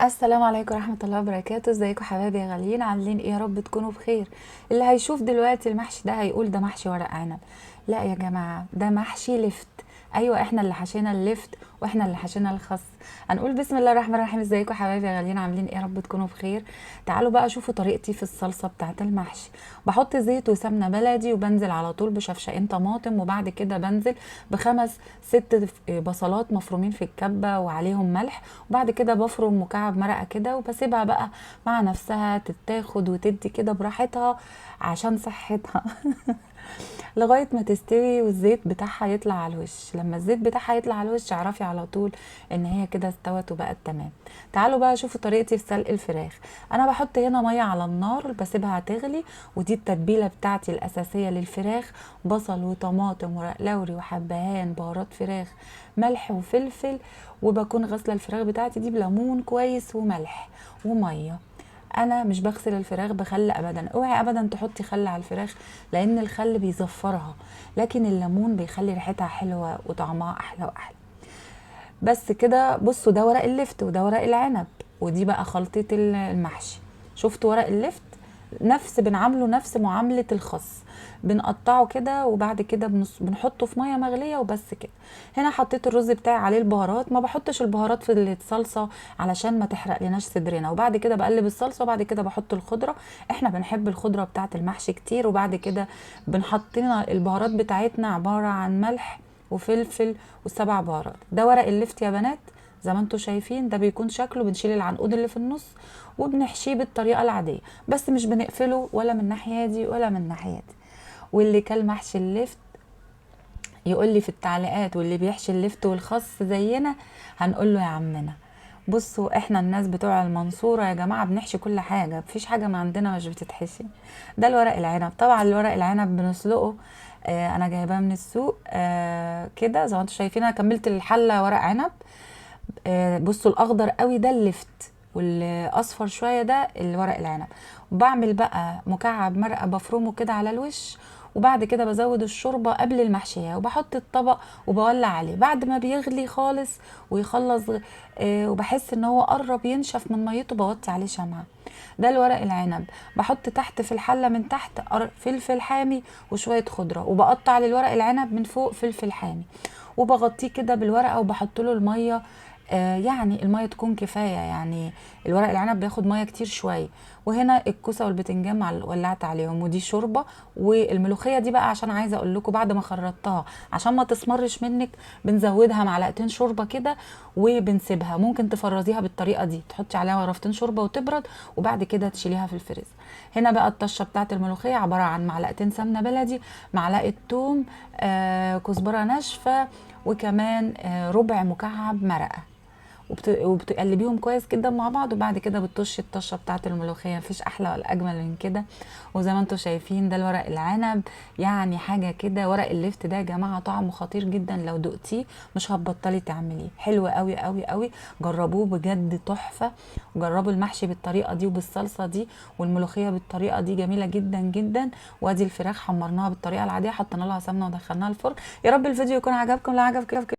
السلام عليكم ورحمة الله وبركاته. ازيكم حبايبي يا غاليين؟ عاملين ايه؟ يا رب تكونوا بخير. اللي هيشوف دلوقتي المحشي ده هيقول ده محشي ورق عنب. لا يا جماعة، ده محشي لفت. ايوه، احنا اللي حشينا اللفت واحنا اللي حشينا الخس. هنقول بسم الله الرحمن الرحيم. ازيكم حبايبي يا غاليين؟ عاملين ايه؟ يا رب تكونوا بخير. تعالوا بقى شوفوا طريقتي في الصلصة بتاعة المحشي. بحط زيت وسمنة بلدي وبنزل على طول بشفشقين طماطم، وبعد كده بنزل بخمس ست بصلات مفرومين في الكبة وعليهم ملح، وبعد كده بفرم مكعب مرقه كده وبسيبها بقى مع نفسها تتاخد وتدي كده براحتها عشان صحتها لغايه ما تستوي والزيت بتاعها يطلع على الوش. لما الزيت بتاعها يطلع على الوش اعرفي على طول ان هي كده استوت وبقت تمام. تعالوا بقى شوفوا طريقتي في سلق الفراخ. انا بحط هنا ميه على النار بسيبها تغلي، ودي التتبيله بتاعتي الاساسيه للفراخ: بصل وطماطم ورق لوري وحبهان، بهارات فراخ، ملح وفلفل. وبكون غاسله الفراخ بتاعتي دي بليمون كويس وملح وميه. انا مش بغسل الفراخ بخل ابدا، اوعي ابدا تحطي خل على الفراخ لان الخل بيزفرها، لكن الليمون بيخلي ريحتها حلوه وطعمها احلى واحلى. بس كده. بصوا، ده ورق اللفت وده ورق العنب، ودي بقى خلطة المحشي. شفتوا ورق اللفت؟ بنعامله نفس معاملة الخس. بنقطعه كده وبعد كده بنحطه في ميه مغليه وبس كده. هنا حطيت الرز بتاعي عليه البهارات، ما بحطش البهارات في الصلصه علشان ما تحرق لناش صدرنا، وبعد كده بقلب الصلصه وبعد كده بحط الخضره. احنا بنحب الخضره بتاعه المحشي كتير. وبعد كده بنحطنا البهارات بتاعتنا عباره عن ملح وفلفل والسبع بهارات. ده ورق اللفت يا بنات، زي ما انتوا شايفين. ده بيكون شكله بنشيل العنقود اللي في النص وبنحشيه بالطريقه العاديه، بس مش بنقفله ولا من الناحيه دي ولا من الناحيه دي. واللي كل محشي اللفت يقول لي في التعليقات، واللي بيحشي اللفت والخس زينا هنقول له يا عمنا. بصوا، احنا الناس بتوع المنصورة يا جماعة بنحشي كل حاجة، مفيش حاجة ما عندنا مش بتتحشي. ده الورق العنب. طبعا الورق العنب بنسلقه. انا جايباه من السوق كده زي ما انتوا شايفين. انا كملت الحلة ورق عنب. بصوا، الاخضر قوي ده اللفت، والاصفر شويه ده الورق العنب. وبعمل بقى مكعب مرقه بفرمه كده على الوش، وبعد كده بزود الشوربه قبل المحشيه وبحط الطبق وبولع عليه بعد ما بيغلي خالص ويخلص. وبحس ان هو قرب ينشف من ميته بوطي عليه شمعه. ده الورق العنب. بحط تحت في الحله من تحت فلفل حامي وشويه خضره، وبقطع للورق العنب من فوق فلفل حامي، وبغطيه كده بالورقه وبحط له الميه. يعني الميه تكون كفايه يعني. الورق العنب بياخد ميه كتير شويه. وهنا الكوسه والبتنجان ولعت عليهم، ودي شوربه. والملوخيه دي بقى عشان عايزه اقول لكم بعد ما خرطتها عشان ما تسمرش منك بنزودها معلقتين شوربه كده وبنسيبها. ممكن تفرزيها بالطريقه دي، تحطي عليها ورفتين شوربه وتبرد وبعد كده تشيليها في الفريزر. هنا بقى الطشه بتاعت الملوخيه عباره عن معلقتين سمنه بلدي، معلقه توم، كزبره ناشفه، وكمان ربع مكعب مرقه. وبتقلبيهم كويس جدا مع بعض، وبعد كده بتطشي الطشه بتاعه الملوخيه. مفيش احلى ولا اجمل من كده. وزي ما انتم شايفين ده الورق العنب. يعني حاجه كده. ورق اللفت ده يا جماعه طعمه خطير جدا، لو دقتيه مش هتبطلي تعمليه. حلو قوي قوي قوي، جربوه بجد تحفه. جربوا المحشي بالطريقه دي وبالصلصه دي، والملوخيه بالطريقه دي جميله جدا جدا. وادي الفراخ حمرناها بالطريقه العاديه، حطينا لها سمنه ودخلناها الفرن. يا رب الفيديو يكون عجبكم. لو عجبك